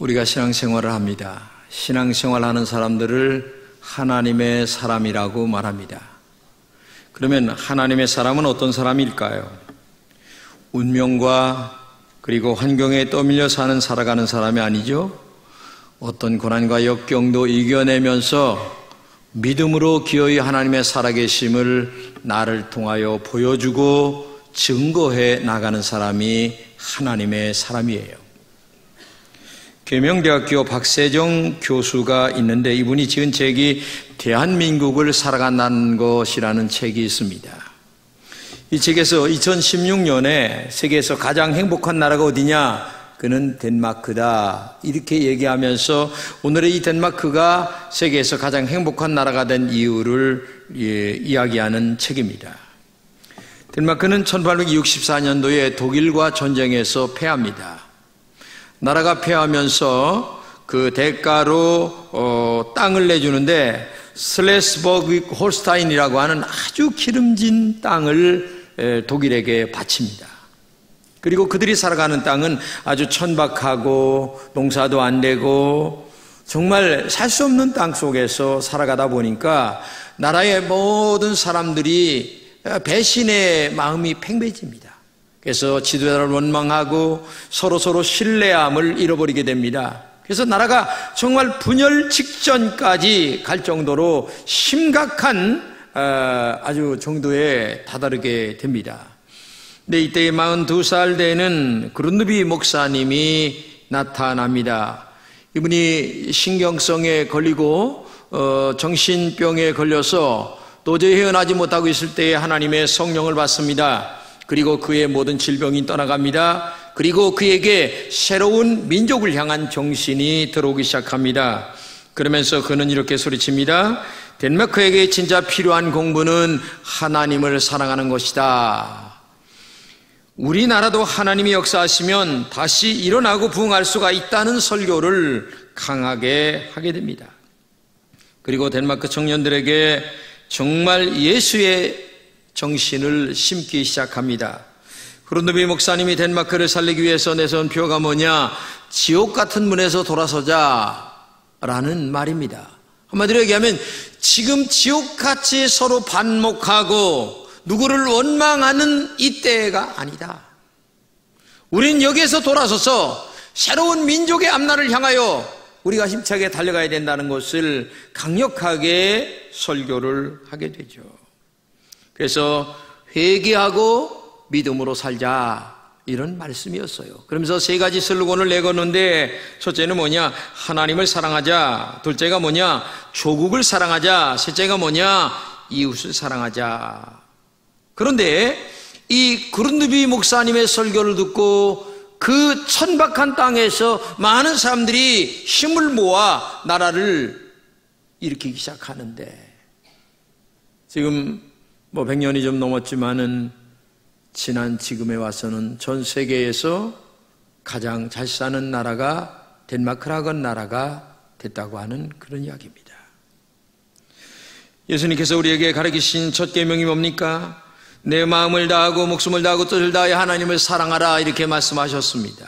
우리가 신앙생활을 합니다. 신앙생활하는 사람들을 하나님의 사람이라고 말합니다. 그러면 하나님의 사람은 어떤 사람일까요? 운명과 그리고 환경에 떠밀려 살아가는 사람이 아니죠. 어떤 고난과 역경도 이겨내면서 믿음으로 기어이 하나님의 살아계심을 나를 통하여 보여주고 증거해 나가는 사람이 하나님의 사람이에요. 계명대학교 박세정 교수가 있는데 이분이 지은 책이 대한민국을 살아간다는 것이라는 책이 있습니다. 이 책에서 2016년에 세계에서 가장 행복한 나라가 어디냐? 그는 덴마크다. 이렇게 얘기하면서 오늘의 이 덴마크가 세계에서 가장 행복한 나라가 된 이유를 이야기하는 책입니다. 덴마크는 1864년도에 독일과 전쟁에서 패합니다. 나라가 패하면서 그 대가로 땅을 내주는데 슬레스버그 홀스타인이라고 하는 아주 기름진 땅을 독일에게 바칩니다. 그리고 그들이 살아가는 땅은 아주 천박하고 농사도 안 되고 정말 살 수 없는 땅 속에서 살아가다 보니까 나라의 모든 사람들이 배신의 마음이 팽배해집니다. 그래서 지도자를 원망하고 서로 신뢰함을 잃어버리게 됩니다. 그래서 나라가 정말 분열 직전까지 갈 정도로 심각한 아주 정도에 다다르게 됩니다. 근데 이때 42살 되는 그룬드비 목사님이 나타납니다. 이분이 신경성에 걸리고 정신병에 걸려서 도저히 헤어나지 못하고 있을 때에 하나님의 성령을 받습니다. 그리고 그의 모든 질병이 떠나갑니다. 그리고 그에게 새로운 민족을 향한 정신이 들어오기 시작합니다. 그러면서 그는 이렇게 소리칩니다. 덴마크에게 진짜 필요한 공부는 하나님을 사랑하는 것이다. 우리나라도 하나님이 역사하시면 다시 일어나고 부흥할 수가 있다는 설교를 강하게 하게 됩니다. 그리고 덴마크 청년들에게 정말 예수의 정신을 심기 시작합니다. 그룬드비 목사님이 덴마크를 살리기 위해서 내세운 표가 뭐냐? 지옥 같은 문에서 돌아서자라는 말입니다. 한마디로 얘기하면 지금 지옥같이 서로 반목하고 누구를 원망하는 이때가 아니다. 우린 여기에서 돌아서서 새로운 민족의 앞날을 향하여 우리가 힘차게 달려가야 된다는 것을 강력하게 설교를 하게 되죠. 그래서 회개하고 믿음으로 살자, 이런 말씀이었어요. 그러면서 세 가지 슬로건을 내걸는데 첫째는 뭐냐? 하나님을 사랑하자. 둘째가 뭐냐? 조국을 사랑하자. 셋째가 뭐냐? 이웃을 사랑하자. 그런데 이 그룬드비 목사님의 설교를 듣고 그 천박한 땅에서 많은 사람들이 힘을 모아 나라를 일으키기 시작하는데 지금 100년이 좀 넘었지만은 지난 지금에 와서는 전 세계에서 가장 잘 사는 나라가 덴마크라고 하는 나라가 됐다고 하는 그런 이야기입니다. 예수님께서 우리에게 가르치신 첫 계명이 뭡니까? 내 마음을 다하고 목숨을 다하고 뜻을 다하여 하나님을 사랑하라, 이렇게 말씀하셨습니다.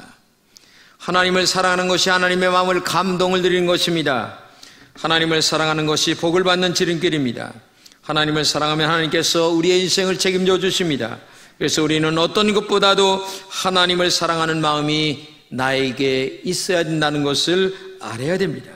하나님을 사랑하는 것이 하나님의 마음을 감동을 드리는 것입니다. 하나님을 사랑하는 것이 복을 받는 지름길입니다. 하나님을 사랑하면 하나님께서 우리의 인생을 책임져 주십니다. 그래서 우리는 어떤 것보다도 하나님을 사랑하는 마음이 나에게 있어야 된다는 것을 알아야 됩니다.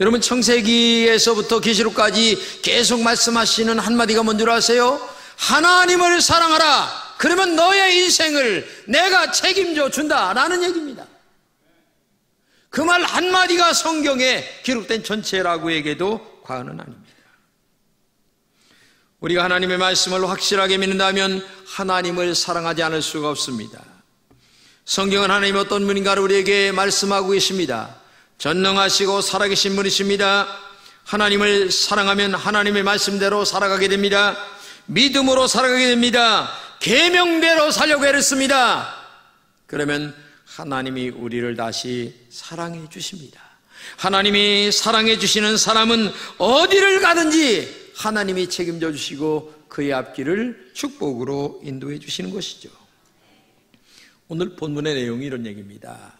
여러분, 창세기에서부터 계시록까지 계속 말씀하시는 한마디가 뭔 줄 아세요? 하나님을 사랑하라. 그러면 너의 인생을 내가 책임져 준다라는 얘기입니다. 그 말 한마디가 성경에 기록된 전체라고 해도 과언은 아닙니다. 우리가 하나님의 말씀을 확실하게 믿는다면 하나님을 사랑하지 않을 수가 없습니다. 성경은 하나님이 어떤 분인가를 우리에게 말씀하고 계십니다. 전능하시고 살아계신 분이십니다. 하나님을 사랑하면 하나님의 말씀대로 살아가게 됩니다. 믿음으로 살아가게 됩니다. 계명대로 살려고 애썼습니다. 그러면 하나님이 우리를 다시 사랑해 주십니다. 하나님이 사랑해 주시는 사람은 어디를 가든지 하나님이 책임져 주시고 그의 앞길을 축복으로 인도해 주시는 것이죠. 오늘 본문의 내용이 이런 얘기입니다.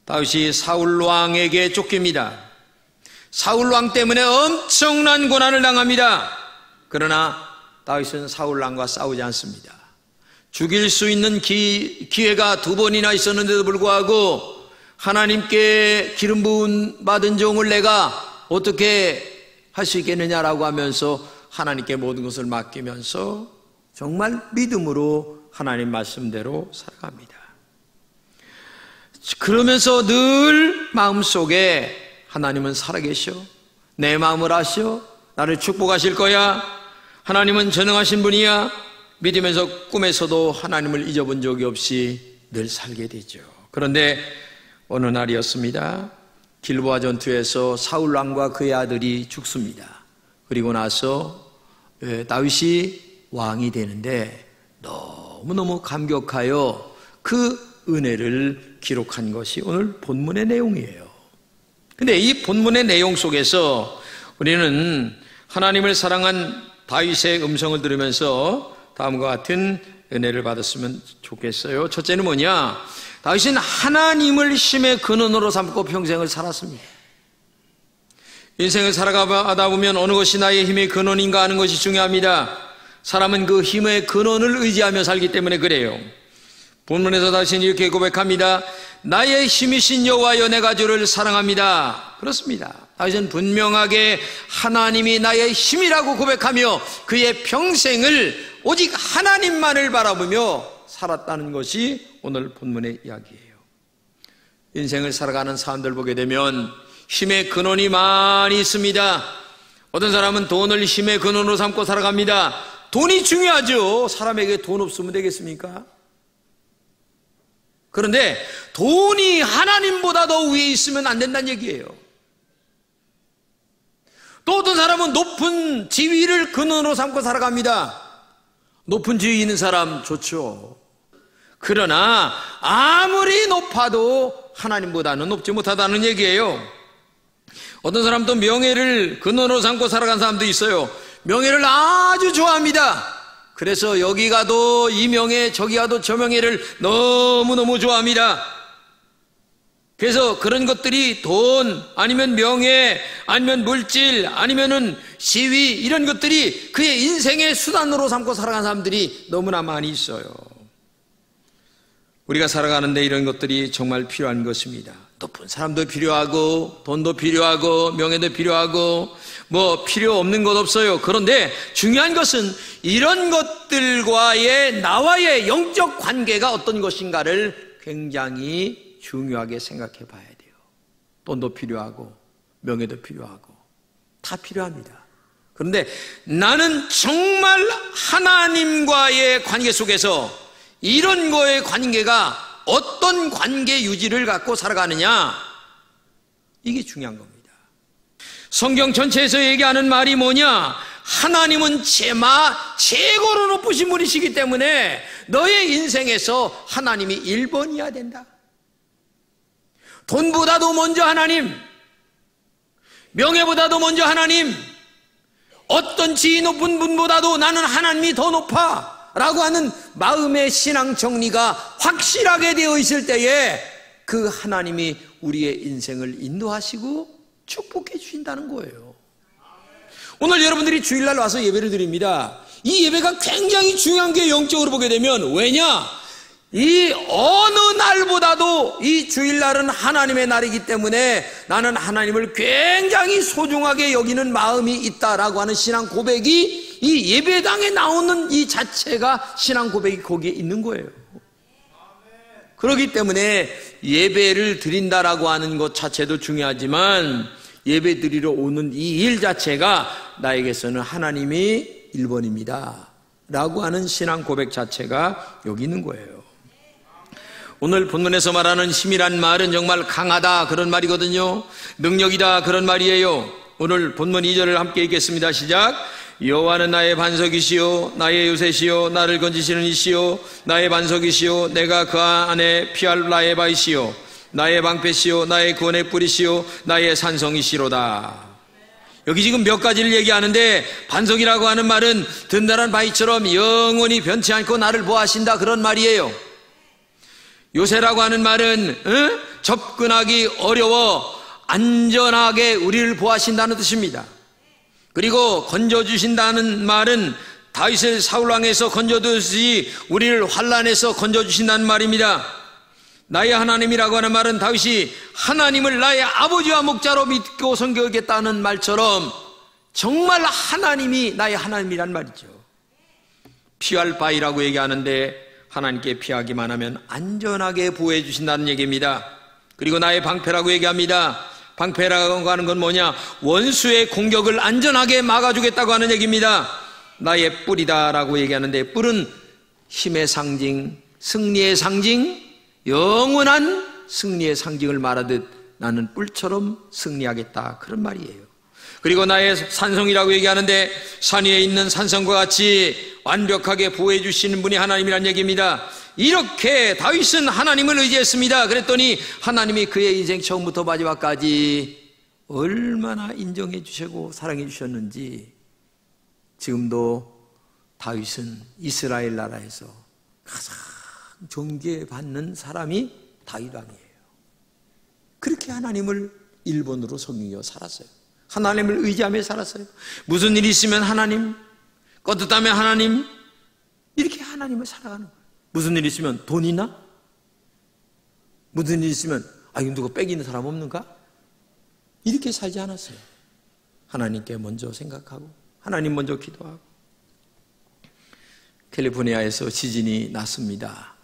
다윗이 사울 왕에게 쫓깁니다. 사울 왕 때문에 엄청난 고난을 당합니다. 그러나 다윗은 사울 왕과 싸우지 않습니다. 죽일 수 있는 기회가 2번이나 있었는데도 불구하고 하나님께 기름 부음 받은 종을 내가 어떻게 할 수 있겠느냐라고 하면서 하나님께 모든 것을 맡기면서 정말 믿음으로 하나님 말씀대로 살아갑니다. 그러면서 늘 마음속에 하나님은 살아계셔, 내 마음을 아셔, 나를 축복하실 거야, 하나님은 전능하신 분이야 믿으면서 꿈에서도 하나님을 잊어본 적이 없이 늘 살게 되죠. 그런데 어느 날이었습니다. 길보아 전투에서 사울 왕과 그의 아들이 죽습니다. 그리고 나서 다윗이 왕이 되는데 너무너무 감격하여 그 은혜를 기록한 것이 오늘 본문의 내용이에요. 근데 이 본문의 내용 속에서 우리는 하나님을 사랑한 다윗의 음성을 들으면서 다음과 같은 은혜를 받았으면 좋겠어요. 첫째는 뭐냐? 다윗은 하나님을 힘의 근원으로 삼고 평생을 살았습니다. 인생을 살아가다 보면 어느 것이 나의 힘의 근원인가 하는 것이 중요합니다. 사람은 그 힘의 근원을 의지하며 살기 때문에 그래요. 본문에서 다윗은 이렇게 고백합니다. 나의 힘이신 여호와여 내가 주를 사랑합니다. 그렇습니다. 다윗은 분명하게 하나님이 나의 힘이라고 고백하며 그의 평생을 오직 하나님만을 바라보며 살았다는 것이 오늘 본문의 이야기예요. 인생을 살아가는 사람들 보게 되면 힘의 근원이 많이 있습니다. 어떤 사람은 돈을 힘의 근원으로 삼고 살아갑니다. 돈이 중요하죠. 사람에게 돈 없으면 되겠습니까? 그런데 돈이 하나님보다 더 위에 있으면 안 된다는 얘기예요. 또 어떤 사람은 높은 지위를 근원으로 삼고 살아갑니다. 높은 지위 있는 사람 좋죠. 그러나 아무리 높아도 하나님보다는 높지 못하다는 얘기예요. 어떤 사람도 명예를 근원으로 삼고 살아간 사람도 있어요. 명예를 아주 좋아합니다. 그래서 여기 가도 이 명예, 저기 가도 저 명예를 너무너무 좋아합니다. 그래서 그런 것들이 돈, 아니면 명예, 아니면 물질, 아니면은 시위, 이런 것들이 그의 인생의 수단으로 삼고 살아가는 사람들이 너무나 많이 있어요. 우리가 살아가는데 이런 것들이 정말 필요한 것입니다. 높은 사람도 필요하고, 돈도 필요하고, 명예도 필요하고, 뭐 필요 없는 것 없어요. 그런데 중요한 것은 이런 것들과의 나와의 영적 관계가 어떤 것인가를 굉장히 중요하게 생각해 봐야 돼요. 돈도 필요하고 명예도 필요하고 다 필요합니다. 그런데 나는 정말 하나님과의 관계 속에서 이런 거의 관계가 어떤 관계 유지를 갖고 살아가느냐, 이게 중요한 겁니다. 성경 전체에서 얘기하는 말이 뭐냐? 하나님은 최고로 높으신 분이시기 때문에 너의 인생에서 하나님이 1번이어야 된다. 돈보다도 먼저 하나님, 명예보다도 먼저 하나님, 어떤 지위 높은 분보다도 나는 하나님이 더 높아 라고 하는 마음의 신앙 정리가 확실하게 되어 있을 때에 그 하나님이 우리의 인생을 인도하시고 축복해 주신다는 거예요. 오늘 여러분들이 주일날 와서 예배를 드립니다. 이 예배가 굉장히 중요한 게 영적으로 보게 되면, 왜냐? 이 어느 날보다도 이 주일날은 하나님의 날이기 때문에 나는 하나님을 굉장히 소중하게 여기는 마음이 있다라고 하는 신앙 고백이 이 예배당에 나오는 이 자체가 신앙 고백이 거기에 있는 거예요. 그렇기 때문에 예배를 드린다라고 하는 것 자체도 중요하지만 예배 드리러 오는 이 일 자체가 나에게서는 하나님이 1번입니다 라고 하는 신앙 고백 자체가 여기 있는 거예요. 오늘 본문에서 말하는 힘이란 말은 정말 강하다 그런 말이거든요. 능력이다 그런 말이에요. 오늘 본문 2절을 함께 읽겠습니다. 시작. 여호와는 나의 반석이시요 나의 요새시요 나를 건지시는 이시요 나의 반석이시요 내가 그 안에 피할 나의 바이시요 나의 방패시요 나의 구원의 뿌리시요 나의 산성이시로다. 여기 지금 몇 가지를 얘기하는데, 반석이라고 하는 말은 든든한 바위처럼 영원히 변치 않고 나를 보호하신다 그런 말이에요. 요새라고 하는 말은 접근하기 어려워 안전하게 우리를 보호하신다는 뜻입니다. 그리고 건져주신다는 말은 다윗을 사울왕에서 건져두듯이 우리를 환난에서 건져주신다는 말입니다. 나의 하나님이라고 하는 말은 다윗이 하나님을 나의 아버지와 목자로 믿고 섬기겠다는 말처럼 정말 하나님이 나의 하나님이란 말이죠. 피할 바위라고 얘기하는데 하나님께 피하기만 하면 안전하게 보호해 주신다는 얘기입니다. 그리고 나의 방패라고 얘기합니다. 방패라고 하는 건 뭐냐? 원수의 공격을 안전하게 막아주겠다고 하는 얘기입니다. 나의 뿔이다라고 얘기하는데 뿔은 힘의 상징, 승리의 상징, 영원한 승리의 상징을 말하듯 나는 뿔처럼 승리하겠다, 그런 말이에요. 그리고 나의 산성이라고 얘기하는데 산 위에 있는 산성과 같이 완벽하게 보호해 주시는 분이 하나님이란 얘기입니다. 이렇게 다윗은 하나님을 의지했습니다. 그랬더니 하나님이 그의 인생 처음부터 마지막까지 얼마나 인정해 주시고 사랑해 주셨는지 지금도 다윗은 이스라엘 나라에서 가장 존경받는 사람이 다윗 왕이에요. 그렇게 하나님을 일본으로 섬기며 살았어요. 하나님을 의지하며 살았어요. 무슨 일이 있으면 하나님, 껐듯하면 하나님, 이렇게 하나님을 살아가는 거예요. 무슨 일이 있으면 돈 있나? 무슨 일이 있으면 이거 누가 뺏기는 사람 없는가? 이렇게 살지 않았어요. 하나님께 먼저 생각하고 하나님 먼저 기도하고. 캘리포니아에서 지진이 났습니다.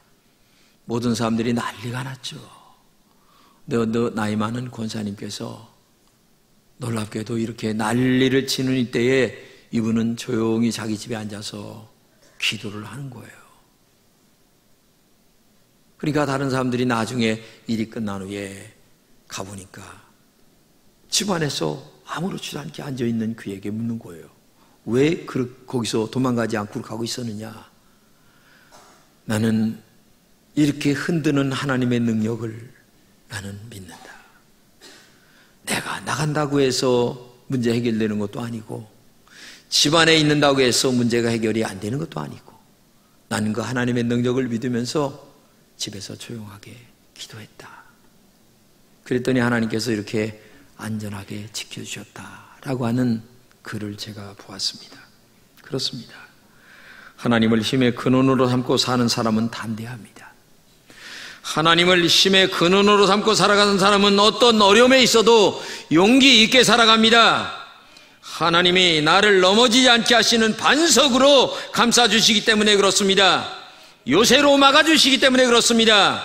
모든 사람들이 난리가 났죠. 너 나이 많은 권사님께서 놀랍게도 이렇게 난리를 치는 이때에 이분은 조용히 자기 집에 앉아서 기도를 하는 거예요. 그러니까 다른 사람들이 나중에 일이 끝난 후에 가보니까 집안에서 아무렇지도 않게 앉아있는 그에게 묻는 거예요. 왜 거기서 도망가지 않고 가고 있었느냐? 나는 이렇게 흔드는 하나님의 능력을 나는 믿는다. 내가 나간다고 해서 문제 해결되는 것도 아니고 집안에 있는다고 해서 문제가 해결이 안 되는 것도 아니고 나는 그 하나님의 능력을 믿으면서 집에서 조용하게 기도했다. 그랬더니 하나님께서 이렇게 안전하게 지켜주셨다라고 하는 글을 제가 보았습니다. 그렇습니다. 하나님을 힘의 근원으로 삼고 사는 사람은 담대합니다. 하나님을 힘의 근원으로 삼고 살아가는 사람은 어떤 어려움에 있어도 용기 있게 살아갑니다. 하나님이 나를 넘어지지 않게 하시는 반석으로 감싸주시기 때문에 그렇습니다. 요새로 막아주시기 때문에 그렇습니다.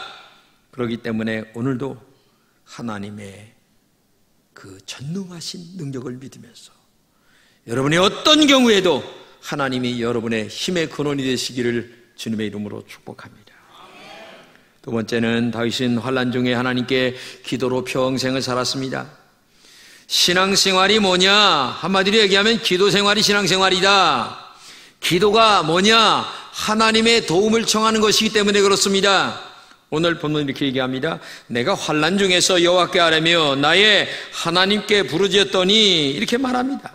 그렇기 때문에 오늘도 하나님의 그 전능하신 능력을 믿으면서 여러분이 어떤 경우에도 하나님이 여러분의 힘의 근원이 되시기를 주님의 이름으로 축복합니다. 두 번째는 다윗은 환난 중에 하나님께 기도로 평생을 살았습니다. 신앙생활이 뭐냐? 한마디로 얘기하면 기도생활이 신앙생활이다. 기도가 뭐냐? 하나님의 도움을 청하는 것이기 때문에 그렇습니다. 오늘 본문 이렇게 얘기합니다. 내가 환난 중에서 여호와께 아뢰며 나의 하나님께 부르짖었더니 이렇게 말합니다.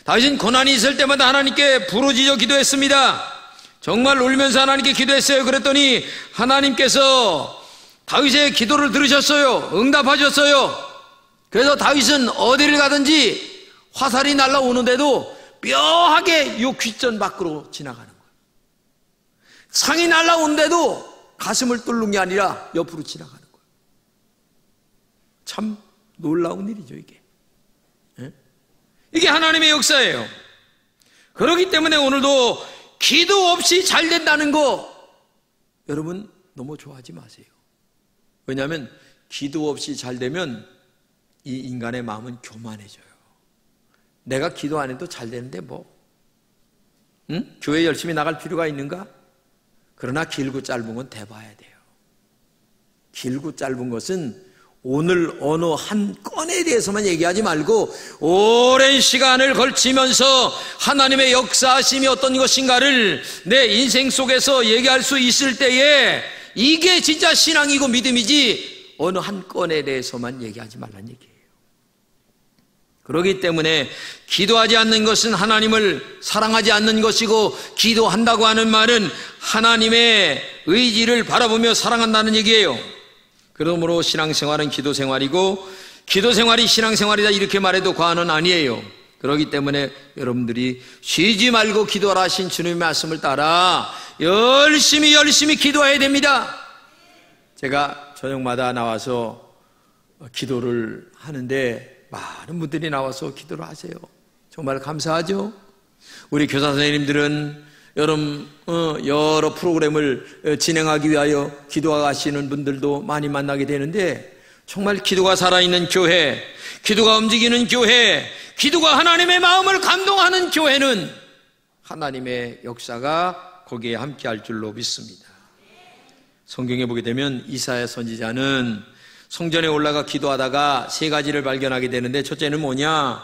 다윗은 고난이 있을 때마다 하나님께 부르짖어 기도했습니다. 정말 울면서 하나님께 기도했어요. 그랬더니 하나님께서 다윗의 기도를 들으셨어요. 응답하셨어요. 그래서 다윗은 어디를 가든지 화살이 날아오는데도 뼈하게 요 귓전 밖으로 지나가는 거예요. 창이 날아오는데도 가슴을 뚫는 게 아니라 옆으로 지나가는 거예요. 참 놀라운 일이죠, 이게. 이게 하나님의 역사예요. 그렇기 때문에 오늘도 기도 없이 잘 된다는 거 여러분 너무 좋아하지 마세요. 왜냐하면 기도 없이 잘 되면 이 인간의 마음은 교만해져요. 내가 기도 안 해도 잘 되는데 교회 열심히 나갈 필요가 있는가? 그러나 길고 짧은 건 대봐야 돼요. 길고 짧은 것은 오늘 어느 한 건에 대해서만 얘기하지 말고 오랜 시간을 걸치면서 하나님의 역사하심이 어떤 것인가를 내 인생 속에서 얘기할 수 있을 때에 이게 진짜 신앙이고 믿음이지 어느 한 건에 대해서만 얘기하지 말란 얘기예요. 그렇기 때문에 기도하지 않는 것은 하나님을 사랑하지 않는 것이고, 기도한다고 하는 말은 하나님의 의지를 바라보며 사랑한다는 얘기예요. 그러므로 신앙생활은 기도생활이고, 기도생활이 신앙생활이다 이렇게 말해도 과언은 아니에요. 그렇기 때문에 여러분들이 쉬지 말고 기도하라 하신 주님의 말씀을 따라 열심히 기도해야 됩니다. 제가 저녁마다 나와서 기도를 하는데 많은 분들이 나와서 기도를 하세요. 정말 감사하죠. 우리 교사 선생님들은 여러 프로그램을 진행하기 위하여 기도하시는 분들도 많이 만나게 되는데, 정말 기도가 살아있는 교회, 기도가 움직이는 교회, 기도가 하나님의 마음을 감동하는 교회는 하나님의 역사가 거기에 함께할 줄로 믿습니다. 성경에 보게 되면 이사야 선지자는 성전에 올라가 기도하다가 세 가지를 발견하게 되는데, 첫째는 뭐냐?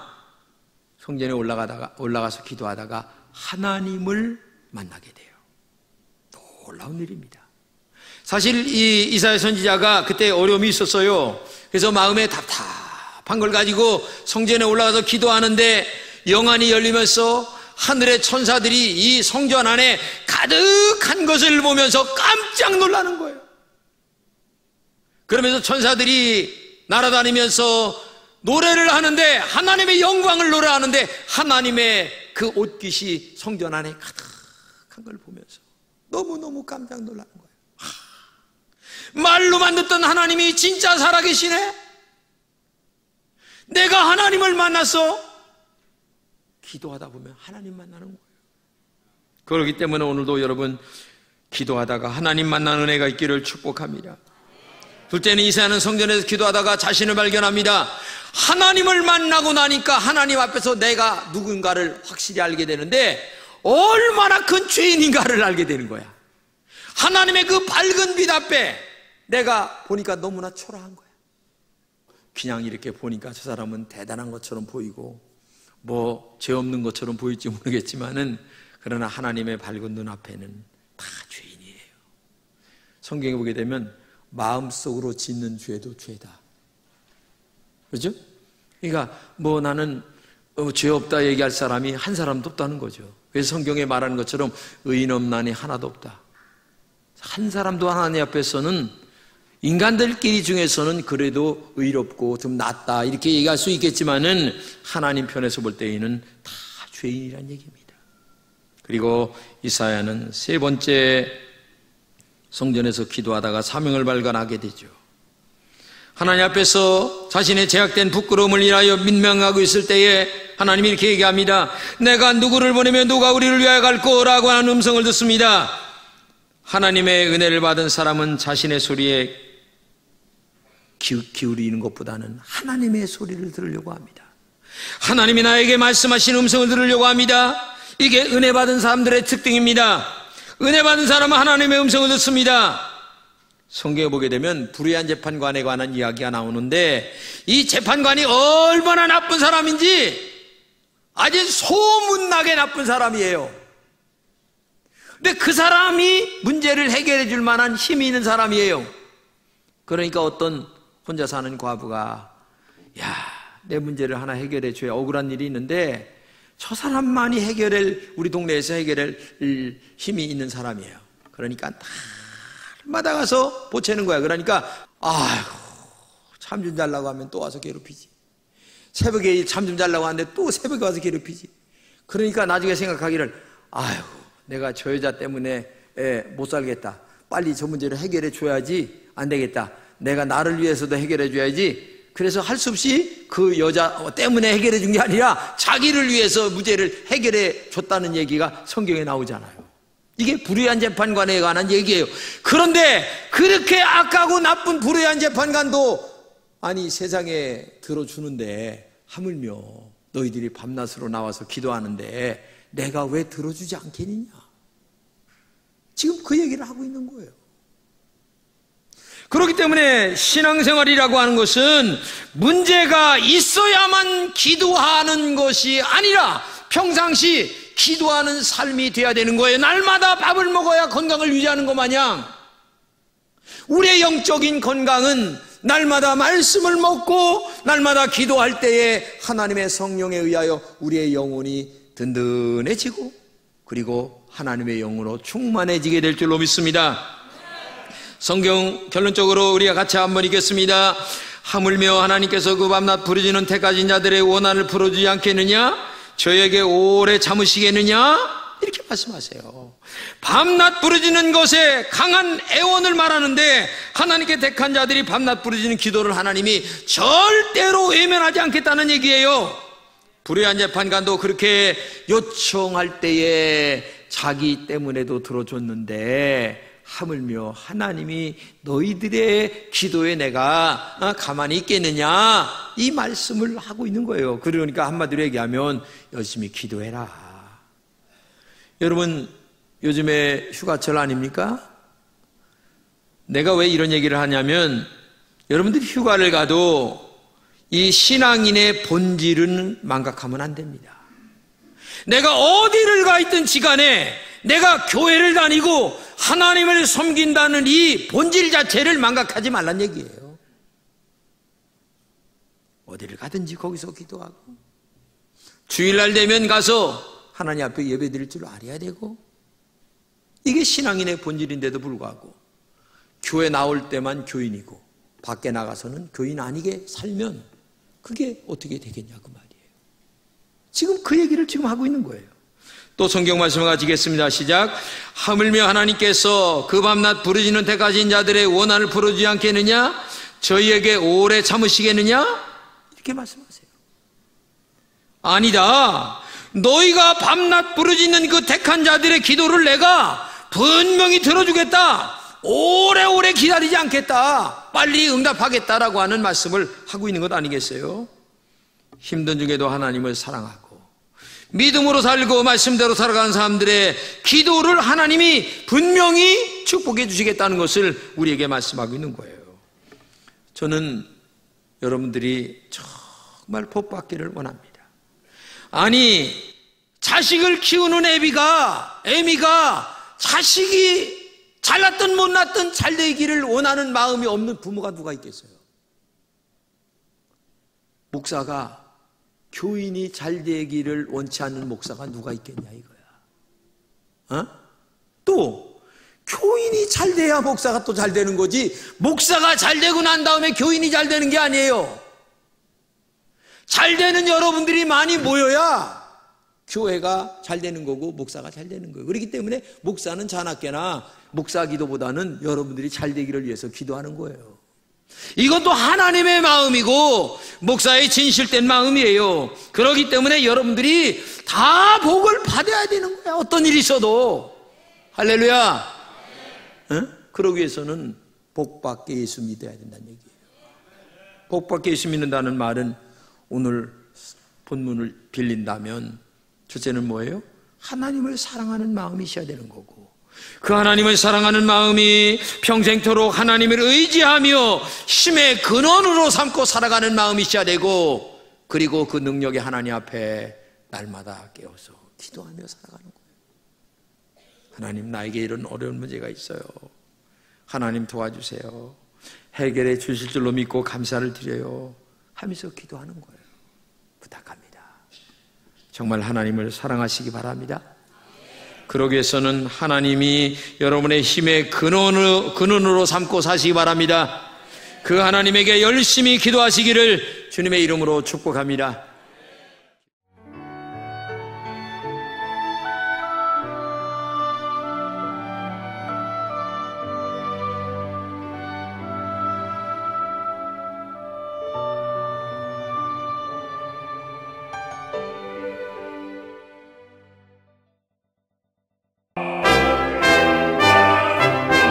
성전에 올라가서 기도하다가 하나님을 만나게 돼요. 놀라운 일입니다. 사실 이 이사야 선지자가 그때 어려움이 있었어요. 그래서 마음에 답답한 걸 가지고 성전에 올라가서 기도하는데, 영안이 열리면서 하늘의 천사들이 이 성전 안에 가득한 것을 보면서 깜짝 놀라는 거예요. 그러면서 천사들이 날아다니면서 노래를 하는데, 하나님의 영광을 노래하는데, 하나님의 그 옷깃이 성전 안에 가득한 걸 보면서 너무너무 깜짝 놀라는 거예요. 말로만 듣던 하나님이 진짜 살아계시네? 내가 하나님을 만났어? 기도하다 보면 하나님 만나는 거예요. 그렇기 때문에 오늘도 여러분 기도하다가 하나님 만나는 은혜가 있기를 축복합니다. 둘째는 이사야는 성전에서 기도하다가 자신을 발견합니다. 하나님을 만나고 나니까 하나님 앞에서 내가 누군가를 확실히 알게 되는데, 얼마나 큰 죄인인가를 알게 되는 거야. 하나님의 그 밝은 빛 앞에 내가 보니까 너무나 초라한 거야. 그냥 이렇게 보니까 저 사람은 대단한 것처럼 보이고 뭐 죄 없는 것처럼 보일지 모르겠지만은, 그러나 하나님의 밝은 눈 앞에는 다 죄인이에요. 성경에 보게 되면 마음속으로 짓는 죄도 죄다. 그렇죠? 그러니까 뭐 나는 죄 없다 얘기할 사람이 한 사람도 없다는 거죠. 그래서 성경에 말하는 것처럼 의인 없나니 하나도 없다. 한 사람도 하나님 앞에서는, 인간들끼리 중에서는 그래도 의롭고 좀 낫다 이렇게 얘기할 수 있겠지만은, 하나님 편에서 볼 때에는 다 죄인이란 얘기입니다. 그리고 이사야는 세 번째, 성전에서 기도하다가 사명을 발견하게 되죠. 하나님 앞에서 자신의 제약된 부끄러움을 인하여 민망하고 있을 때에 하나님이 이렇게 얘기합니다. 내가 누구를 보내며 누가 우리를 위하여 갈 거라고 하는 음성을 듣습니다. 하나님의 은혜를 받은 사람은 자신의 소리에 기울이는 것보다는 하나님의 소리를 들으려고 합니다. 하나님이 나에게 말씀하신 음성을 들으려고 합니다. 이게 은혜 받은 사람들의 특징입니다. 은혜 받은 사람은 하나님의 음성을 듣습니다. 성경에 보게 되면 불의한 재판관에 관한 이야기가 나오는데, 이 재판관이 얼마나 나쁜 사람인지 아주 소문나게 나쁜 사람이에요. 근데 그 사람이 문제를 해결해 줄 만한 힘이 있는 사람이에요. 그러니까 어떤 혼자 사는 과부가, 내 문제를 하나 해결해 줘야 억울한 일이 있는데, 저 사람만이 우리 동네에서 해결할 힘이 있는 사람이에요. 그러니까 날마다 가서 보채는 거야. 그러니까 참 좀 잘라고 하면 또 와서 괴롭히지. 새벽에 참 좀 잘라고 하는데 또 새벽에 와서 괴롭히지. 그러니까 나중에 생각하기를, 내가 저 여자 때문에 못 살겠다. 빨리 저 문제를 해결해 줘야지. 안 되겠다. 내가 나를 위해서도 해결해 줘야지. 그래서 할 수 없이 그 여자 때문에 해결해 준 게 아니라 자기를 위해서 문제를 해결해 줬다는 얘기가 성경에 나오잖아요. 이게 불의한 재판관에 관한 얘기예요. 그런데 그렇게 악하고 나쁜 불의한 재판관도 세상에 들어주는데, 하물며 너희들이 밤낮으로 나와서 기도하는데 내가 왜 들어주지 않겠느냐. 지금 그 얘기를 하고 있는 거예요. 그렇기 때문에 신앙생활이라고 하는 것은 문제가 있어야만 기도하는 것이 아니라 평상시 기도하는 삶이 돼야 되는 거예요. 날마다 밥을 먹어야 건강을 유지하는 것 마냥 우리의 영적인 건강은 날마다 말씀을 먹고 날마다 기도할 때에 하나님의 성령에 의하여 우리의 영혼이 든든해지고 그리고 하나님의 영으로 충만해지게 될 줄로 믿습니다. 성경 결론적으로 우리가 같이 한번 읽겠습니다. 하물며 하나님께서 그 밤낮 부르짖는 택하신 자들의 원한을 풀어주지 않겠느냐? 저에게 오래 참으시겠느냐? 이렇게 말씀하세요. 밤낮 부르짖는 것에 강한 애원을 말하는데 하나님께 택한 자들이 밤낮 부르짖는 기도를 하나님이 절대로 외면하지 않겠다는 얘기예요. 불의한 재판관도 그렇게 요청할 때에 자기 때문에도 들어줬는데 하물며 하나님이 너희들의 기도에 내가 가만히 있겠느냐, 이 말씀을 하고 있는 거예요. 그러니까 한마디로 얘기하면 열심히 기도해라. 여러분, 요즘에 휴가철 아닙니까? 내가 왜 이런 얘기를 하냐면 여러분들이 휴가를 가도 이 신앙인의 본질은 망각하면 안 됩니다. 내가 어디를 가 있든 지간에 내가 교회를 다니고 하나님을 섬긴다는 이 본질 자체를 망각하지 말란 얘기예요. 어디를 가든지 거기서 기도하고 주일날 되면 가서 하나님 앞에 예배 드릴 줄 알아야 되고, 이게 신앙인의 본질인데도 불구하고 교회 나올 때만 교인이고 밖에 나가서는 교인 아니게 살면 그게 어떻게 되겠냐 그 말이에요. 지금 그 얘기를 지금 하고 있는 거예요. 또 성경 말씀을 가지겠습니다. 시작. 하물며 하나님께서 그 밤낮 부르짖는 택하신 자들의 원한을 풀어주지 않겠느냐? 저희에게 오래 참으시겠느냐? 이렇게 말씀하세요. 아니다. 너희가 밤낮 부르짖는 그 택한 자들의 기도를 내가 분명히 들어주겠다. 오래오래 기다리지 않겠다. 빨리 응답하겠다라고 하는 말씀을 하고 있는 것 아니겠어요? 힘든 중에도 하나님을 사랑하고 믿음으로 살고 말씀대로 살아가는 사람들의 기도를 하나님이 분명히 축복해 주시겠다는 것을 우리에게 말씀하고 있는 거예요. 저는 여러분들이 정말 복 받기를 원합니다. 아니, 자식을 키우는 애미가 자식이 잘났든 못났든 잘 되기를 원하는 마음이 없는 부모가 누가 있겠어요? 목사가 교인이 잘 되기를 원치 않는 목사가 누가 있겠냐 이거야. 또 교인이 잘 돼야 목사가 또 잘 되는 거지, 목사가 잘 되고 난 다음에 교인이 잘 되는 게 아니에요. 잘 되는 여러분들이 많이 모여야 교회가 잘 되는 거고 목사가 잘 되는 거예요. 그렇기 때문에 목사는 자나깨나 목사 기도보다는 여러분들이 잘 되기를 위해서 기도하는 거예요. 이것도 하나님의 마음이고 목사의 진실된 마음이에요. 그렇기 때문에 여러분들이 다 복을 받아야 되는 거야. 어떤 일이 있어도. 할렐루야. 응? 그러기 위해서는 복받게 예수 믿어야 된다는 얘기예요. 복받게 예수 믿는다는 말은 오늘 본문을 빌린다면 첫째는 뭐예요? 하나님을 사랑하는 마음이 있어야 되는 거고, 그 하나님을 사랑하는 마음이 평생토록 하나님을 의지하며 힘의 근원으로 삼고 살아가는 마음이 있어야 되고, 그리고 그 능력이 하나님 앞에 날마다 깨어서 기도하며 살아가는 거예요. 하나님, 나에게 이런 어려운 문제가 있어요. 하나님 도와주세요. 해결해 주실 줄로 믿고 감사를 드려요 하면서 기도하는 거예요. 부탁합니다. 정말 하나님을 사랑하시기 바랍니다. 그러기 위해서는 하나님이 여러분의 힘의 근원으로 삼고 사시기 바랍니다. 그 하나님에게 열심히 기도하시기를 주님의 이름으로 축복합니다.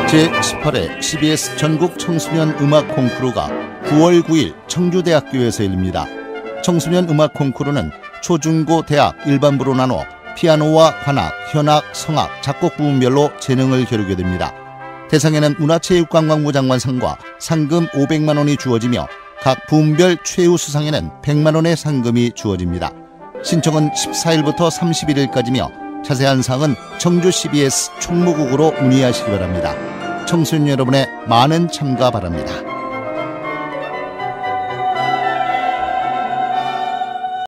제18회 CBS 전국 청소년 음악 콩쿠르가 9월 9일 청주대학교에서 열립니다. 청소년 음악 콩쿠르는 초중고 대학 일반부로 나눠 피아노와 관악, 현악, 성악, 작곡 부문별로 재능을 겨루게 됩니다. 대상에는 문화체육관광부 장관상과 상금 500만 원이 주어지며 각 부문별 최우 수상에는 100만 원의 상금이 주어집니다. 신청은 14일부터 31일까지며 자세한 사항은 청주 CBS 총무국으로 문의하시기 바랍니다. 청소년 여러분의 많은 참가 바랍니다.